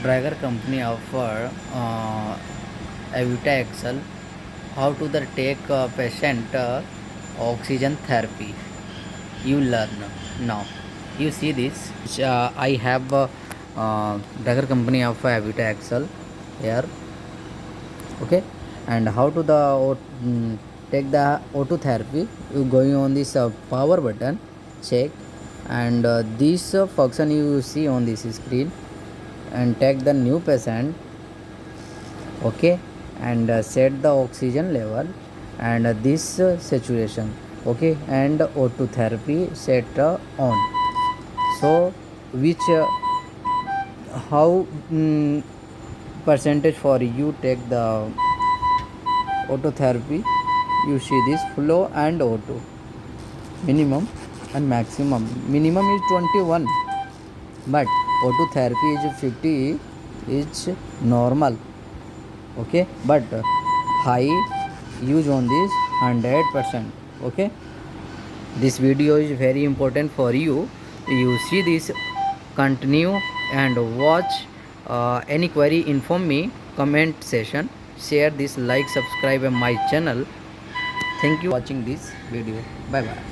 Drager company offer Evita XL. How to the take patient oxygen therapy. You learn now. You see this. I have Drager company of Evita XL here. Okay, and how to the take the O2 therapy. You going on this power button. Check, and this function you see on this screen, and take the new patient. Okay, and set the oxygen level, and this saturation. Okay, and O2 therapy set on. So which how percentage for you take the O2 therapy? You see this flow and O2 minimum and maximum. Minimum is 21, but O2 therapy is 50 is normal. Okay, but high use on this 100%. Okay, this video is very important for you. You see this, continue and watch. Any query, inform me, comment session, share this, like, subscribe my channel. Thank you for watching this video. Bye bye.